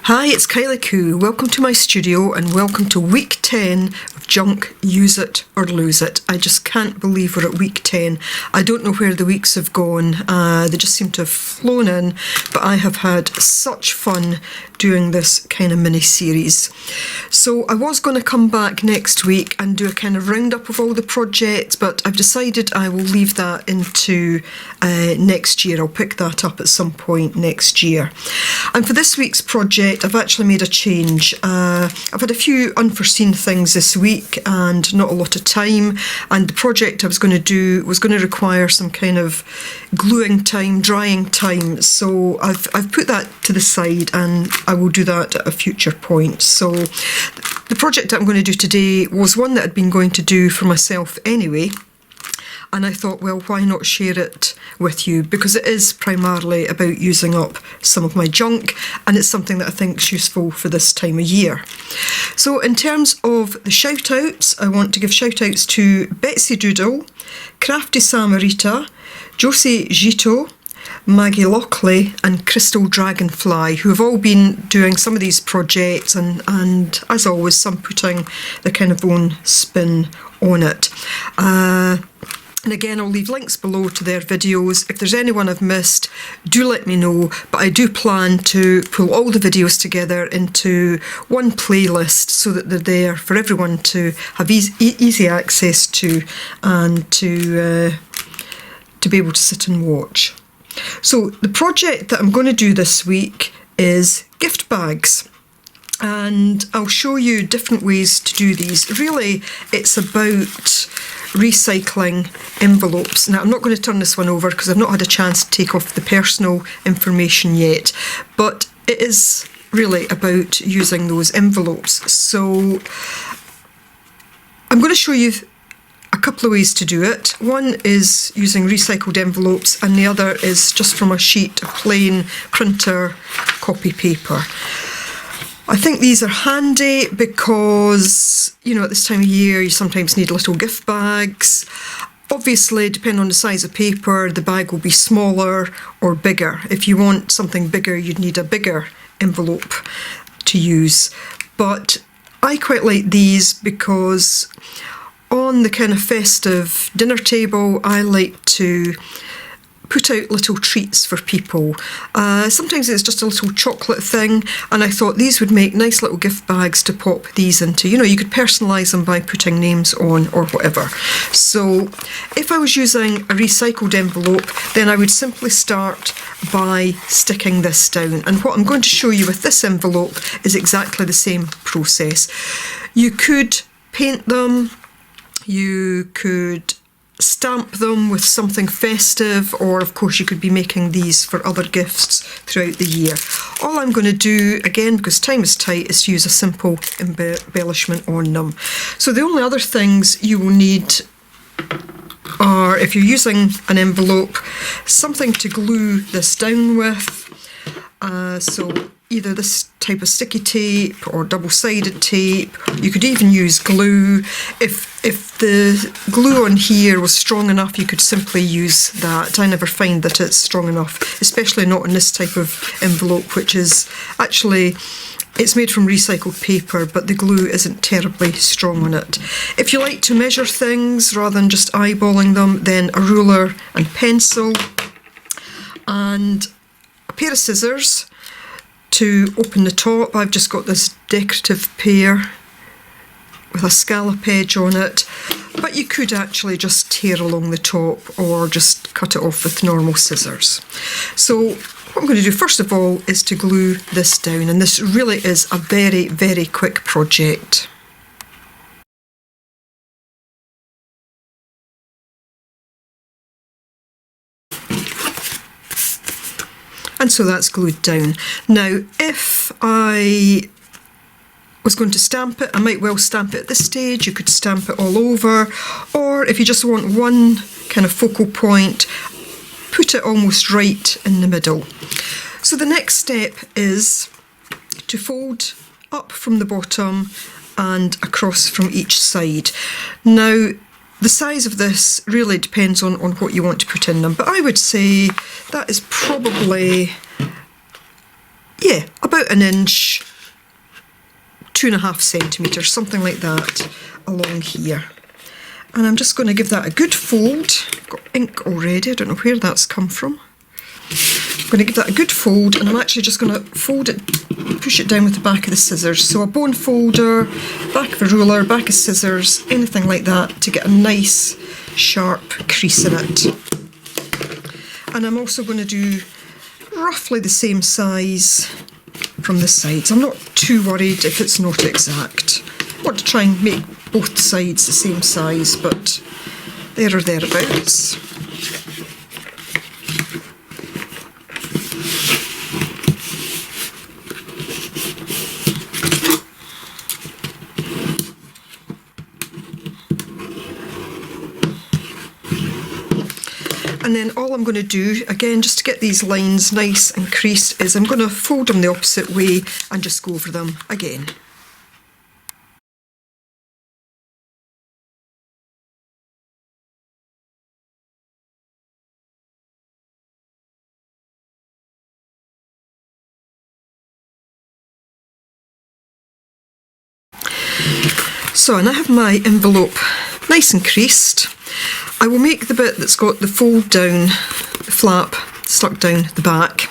Hi, it's Kylie Coo. Welcome to my studio and welcome to week 10 of Junk, Use It or Lose It. I just can't believe we're at week 10. I don't know where the weeks have gone. They just seem to have flown in, but I have had such fun doing this kind of mini-series. So I was going to come back next week and do a kind of roundup of all the projects, but I've decided I will leave that into next year. I'll pick that up at some point next year. And for this week's project, I've actually made a change. I've had a few unforeseen things this week and not a lot of time, and the project I was going to do was going to require some kind of gluing time, drying time, so I've put that to the side and I will do that at a future point. So the project that I'm going to do today was one that I'd been going to do for myself anyway, and I thought, well, why not share it with you, because it is primarily about using up some of my junk, and it's something that I think is useful for this time of year. So in terms of the shout-outs, I want to give shout-outs to BettsyDoodle, CraftySamarita, Gitto, Maggie Lockley and Dragonfly, who have all been doing some of these projects and as always, some putting their kind of own spin on it. And again, I'll leave links below to their videos. If there's anyone I've missed, do let me know. But I do plan to pull all the videos together into one playlist so that they're there for everyone to have easy access to and to be able to sit and watch. So the project that I'm going to do this week is gift bags. And I'll show you different ways to do these. Really, it's about recycling envelopes. Now, I'm not going to turn this one over because I've not had a chance to take off the personal information yet, but it is really about using those envelopes. So I'm going to show you a couple of ways to do it. One is using recycled envelopes and the other is just from a sheet of plain printer copy paper. I think these are handy because, you know, at this time of year you sometimes need little gift bags. Obviously, depending on the size of paper, the bag will be smaller or bigger. If you want something bigger, you'd need a bigger envelope to use. But I quite like these because on the kind of festive dinner table, I like to put out little treats for people. Sometimes it's just a little chocolate thing, and I thought these would make nice little gift bags to pop these into. You know, you could personalise them by putting names on or whatever. So if I was using a recycled envelope, then I would simply start by sticking this down. And what I'm going to show you with this envelope is exactly the same process. You could paint them, you could stamp them with something festive, or of course you could be making these for other gifts throughout the year. All I'm going to do, again because time is tight, is to use a simple embellishment on them. So the only other things you will need are, if you're using an envelope, something to glue this down with. So either this type of sticky tape or double-sided tape. You could even use glue. If the glue on here was strong enough, you could simply use that. I never find that it's strong enough, especially not in this type of envelope, which is actually, it's made from recycled paper, but the glue isn't terribly strong on it. If you like to measure things rather than just eyeballing them, then a ruler and pencil and a pair of scissors to open the top. I've just got this decorative pair with a scallop edge on it, but you could actually just tear along the top or just cut it off with normal scissors. So what I'm going to do first of all is to glue this down, and this really is a very, very quick project. And so that's glued down. Now, if I was going to stamp it, I might well stamp it at this stage. You could stamp it all over, or if you just want one kind of focal point, put it almost right in the middle. So the next step is to fold up from the bottom and across from each side. Now, the size of this really depends on what you want to put in them, but I would say that is probably, yeah, about an inch, 2.5 centimetres, something like that, along here. And I'm just going to give that a good fold. I've got ink already, I don't know where that's come from. I'm going to give that a good fold, and I'm actually just going to fold it, push it down with the back of the scissors. So a bone folder, back of a ruler, back of scissors, anything like that, to get a nice sharp crease in it. And I'm also going to do roughly the same size from the sides. I'm not too worried if it's not exact. I want to try and make both sides the same size, but there or thereabouts. And then all I'm going to do, again, just to get these lines nice and creased, is I'm going to fold them the opposite way and just go over them again. So, and I have my envelope nice and creased. I will make the bit that's got the fold down, the flap stuck down the back,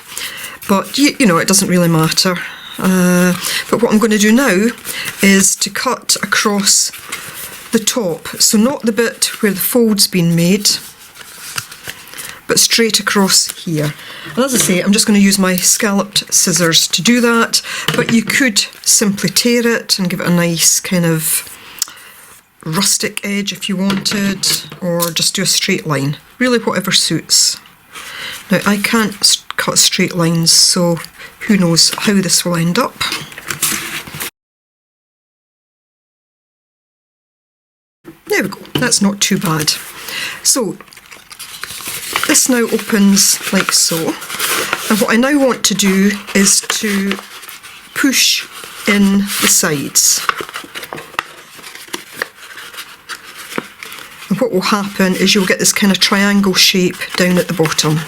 but you know, it doesn't really matter. But what I'm going to do now is to cut across the top, so not the bit where the fold's been made, but straight across here. And as I say, I'm just going to use my scalloped scissors to do that, but you could simply tear it and give it a nice kind of rustic edge if you wanted, or just do a straight line, really whatever suits. Now I can't cut straight lines, so who knows how this will end up. There we go, that's not too bad. So this now opens like so, and what I now want to do is to push in the sides. And what will happen is you'll get this kind of triangle shape down at the bottom.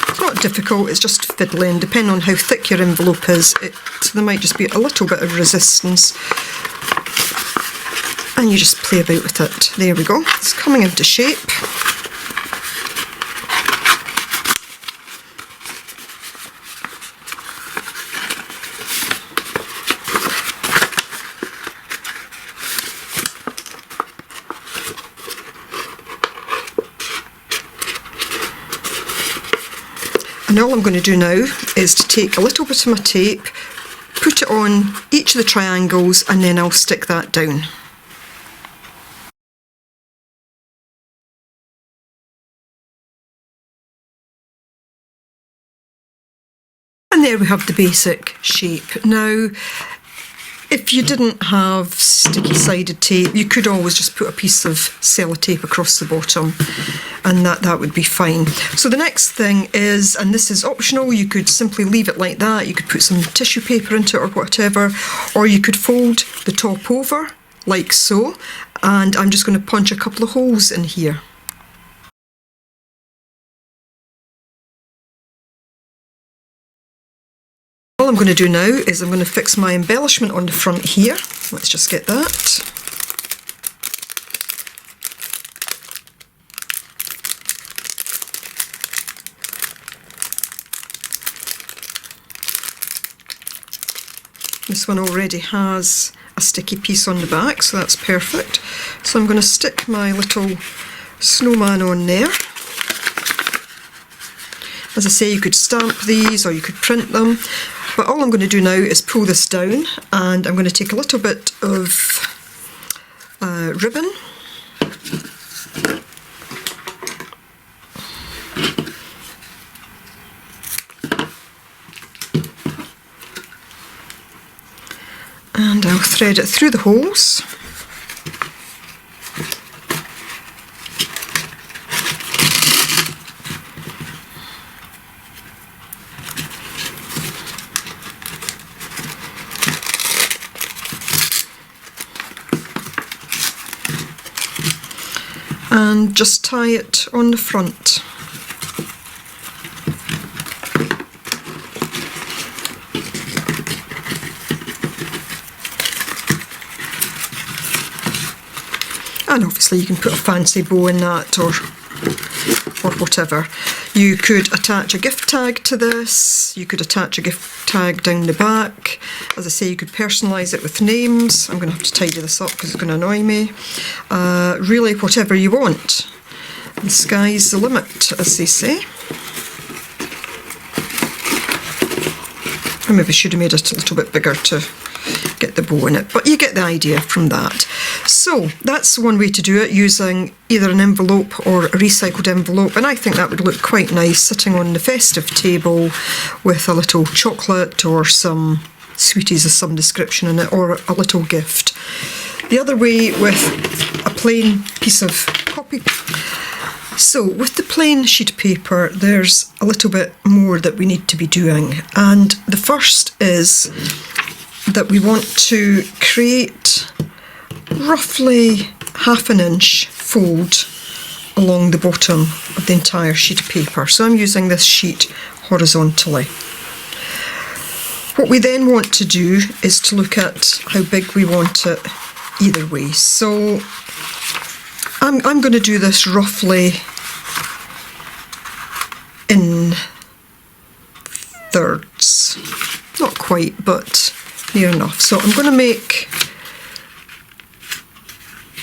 It's not difficult, it's just fiddling. Depending on how thick your envelope is, there might just be a little bit of resistance. And you just play about with it. There we go, it's coming into shape. And all I'm going to do now is to take a little bit of my tape, put it on each of the triangles, and then I'll stick that down. And there we have the basic shape. Now, if you didn't have sticky sided tape, you could always just put a piece of sellotape across the bottom, and that would be fine. So the next thing is, and this is optional, you could simply leave it like that, you could put some tissue paper into it or whatever, or you could fold the top over like so, and I'm just going to punch a couple of holes in here. All I'm going to do now is I'm going to fix my embellishment on the front here. Let's just get that. This one already has a sticky piece on the back, so that's perfect. So I'm going to stick my little snowman on there. As I say, you could stamp these or you could print them, but all I'm going to do now is pull this down, and I'm going to take a little bit of ribbon, and I'll thread it through the holes. and just tie it on the front. And obviously you can put a fancy bow in that or whatever. You could attach a gift tag to this, you could attach a gift tag down the back. As I say, you could personalise it with names. I'm going to have to tidy this up because it's going to annoy me. Really, whatever you want. The sky's the limit, as they say. I maybe should have made it a little bit bigger to get the bow in it, but you get the idea from that. So that's one way to do it, using either an envelope or a recycled envelope, and I think that would look quite nice sitting on the festive table with a little chocolate or some sweeties of some description in it, or a little gift. The other way, with a plain piece of copy. So with the plain sheet of paper, there's a little bit more that we need to be doing, and the first is that we want to create roughly 1/2 inch fold along the bottom of the entire sheet of paper. So I'm using this sheet horizontally. What we then want to do is to look at how big we want it either way. So I'm going to do this roughly in thirds. Not quite, but near enough. So I'm going to make,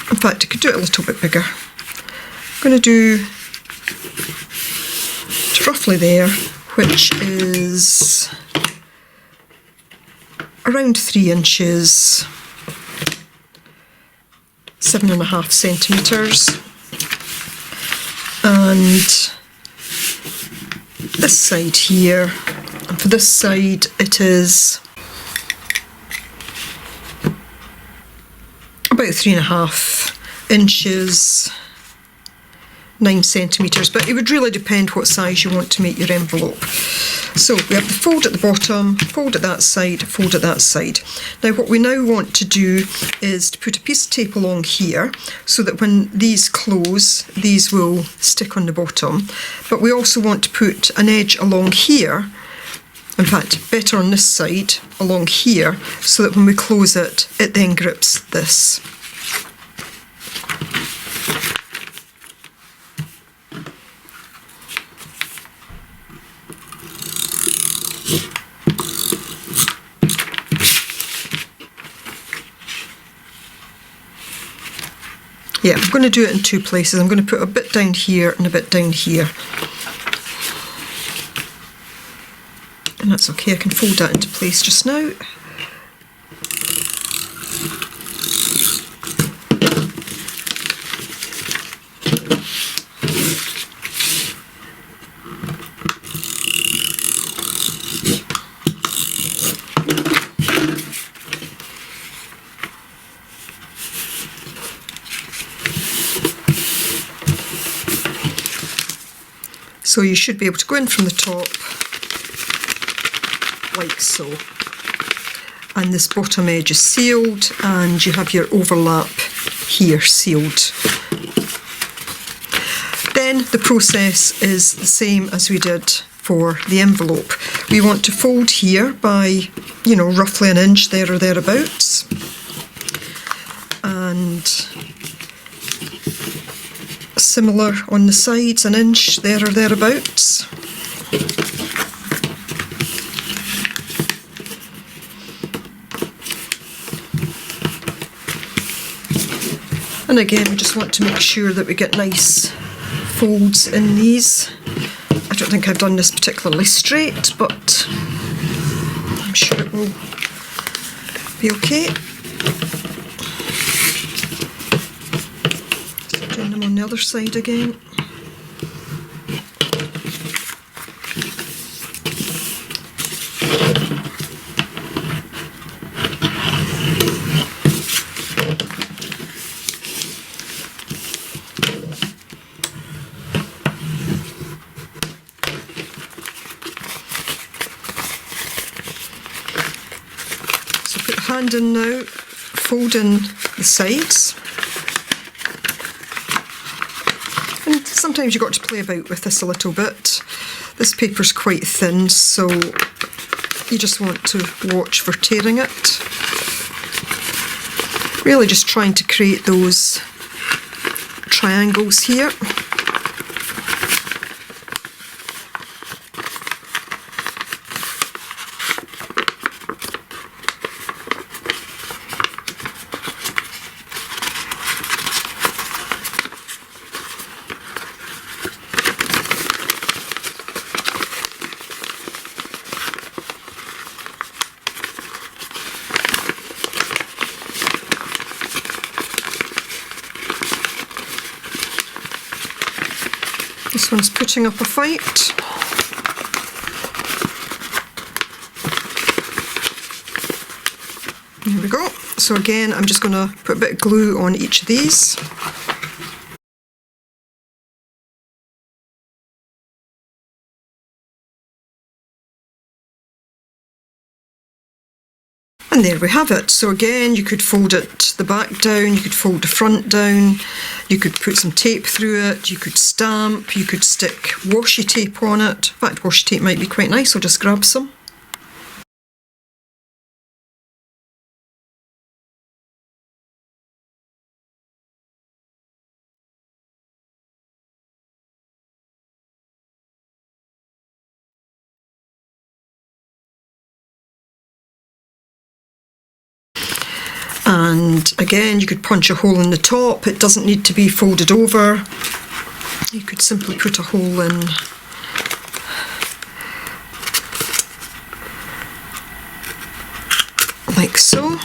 in fact I could do it a little bit bigger. I'm going to do roughly there, which is around 3 inches, 7.5 centimetres, and this side here, and for this side it is about 3.5 inches, 9 centimetres, but it would really depend what size you want to make your envelope. So we have the fold at the bottom, fold at that side, fold at that side. Now what we now want to do is to put a piece of tape along here so that when these close, these will stick on the bottom. But we also want to put an edge along here, in fact better on this side, along here, so that when we close it, it then grips this. Yeah, I'm going to do it in 2 places. I'm going to put a bit down here and a bit down here. And that's okay, I can fold that into place just now. So you should be able to go in from the top, like so. And this bottom edge is sealed, and you have your overlap here sealed. Then the process is the same as we did for the envelope. We want to fold here by, you know, roughly 1 inch there or thereabouts. And similar on the sides, 1 inch there or thereabouts. And again, we just want to make sure that we get nice folds in these. I don't think I've done this particularly straight, but I'm sure it will be okay. Doing them on the other side again. So put the hand in now, fold in the sides. sometimes you've got to play about with this a little bit. This paper's quite thin, so you just want to watch for tearing it. Really just trying to create those triangles here. This one's putting up a fight. There we go. So again, I'm just going to put a bit of glue on each of these. And there we have it. So again, you could fold it the back down, you could fold the front down, you could put some tape through it, you could stamp, you could stick washi tape on it. In fact, washi tape might be quite nice, I'll just grab some. And again, you could punch a hole in the top. It doesn't need to be folded over. You could simply put a hole in. Like so.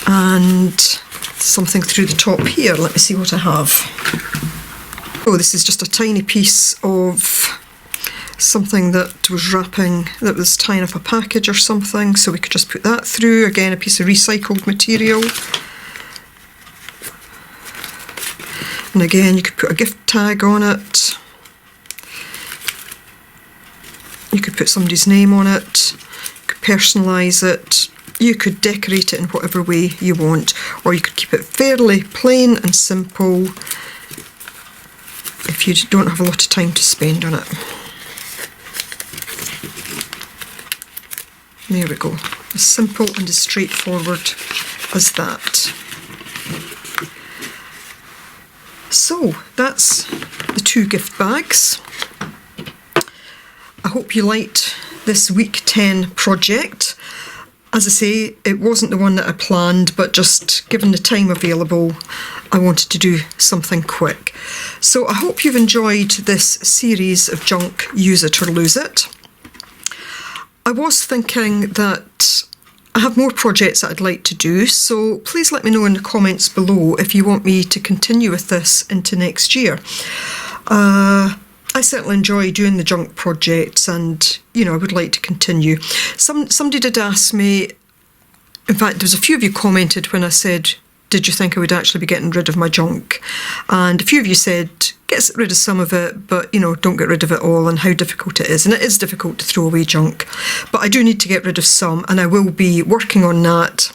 And something through the top here. Let me see what I have. Oh, this is just a tiny piece of something that was wrapping, that was tying up a package or something, so we could just put that through. Again, a piece of recycled material. And again, you could put a gift tag on it. You could put somebody's name on it. You could personalise it. You could decorate it in whatever way you want, or you could keep it fairly plain and simple if you don't have a lot of time to spend on it. There we go, as simple and as straightforward as that. So that's the 2 gift bags. I hope you liked this week 10 project. As I say, it wasn't the one that I planned, but just given the time available, I wanted to do something quick. So I hope you've enjoyed this series of junk Use It or Lose It. I was thinking that I have more projects that I'd like to do, so please let me know in the comments below if you want me to continue with this into next year. I certainly enjoy doing the junk projects, and you know, I would like to continue. Somebody did ask me, in fact there was a few of you commented when I said, did you think I would actually be getting rid of my junk? And a few of you said, get rid of some of it, but you know, don't get rid of it all, and how difficult it is. And it is difficult to throw away junk, but I do need to get rid of some, and I will be working on that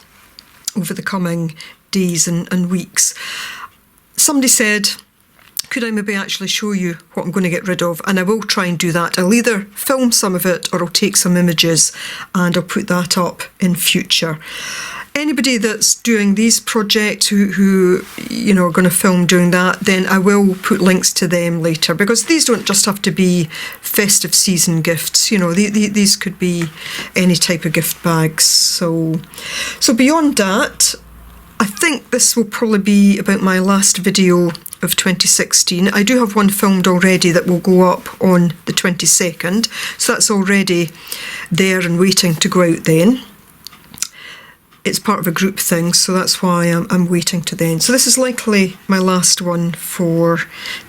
over the coming days and weeks. Somebody said, could I maybe actually show you what I'm going to get rid of? And I will try and do that. I'll either film some of it or I'll take some images and I'll put that up in future. Anybody that's doing these projects who you know are going to film doing that, then I will put links to them later, because these don't just have to be festive season gifts. You know, these could be any type of gift bags. So beyond that, I think this will probably be about my last video of 2016. I do have one filmed already that will go up on the 22nd, so that's already there and waiting to go out then. It's part of a group thing, so that's why I'm waiting to then. So this is likely my last one for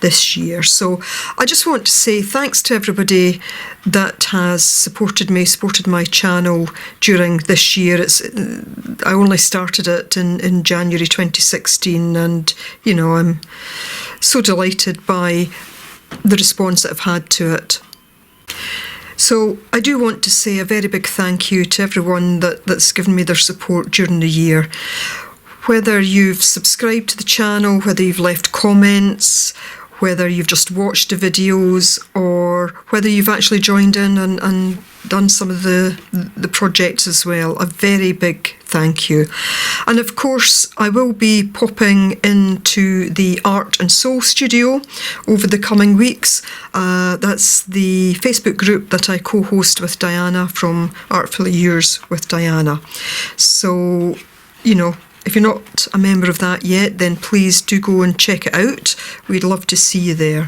this year. So I just want to say thanks to everybody that has supported me, supported my channel during this year. I only started it in January 2016, and you know, I'm so delighted by the response that I've had to it. So I do want to say a very big thank you to everyone that's given me their support during the year. Whether you've subscribed to the channel, whether you've left comments, whether you've just watched the videos or whether you've actually joined in and done some of the projects as well. A very big thank you. And of course, I will be popping into the Art and Soul studio over the coming weeks. That's the Facebook group that I co-host with Diana from Artfully Yours with Diana. So, you know, if you're not a member of that yet, then please do go and check it out. We'd love to see you there.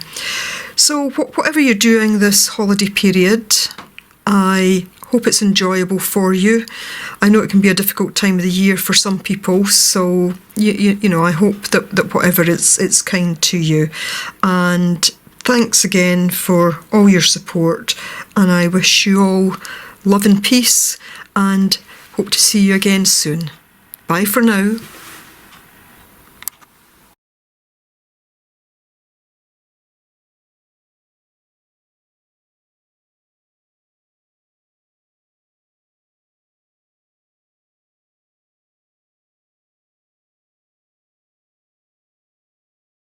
So whatever you're doing this holiday period, I hope it's enjoyable for you. I know it can be a difficult time of the year for some people, so you know, I hope that whatever it's kind to you. And thanks again for all your support, and I wish you all love and peace, and hope to see you again soon. Bye for now.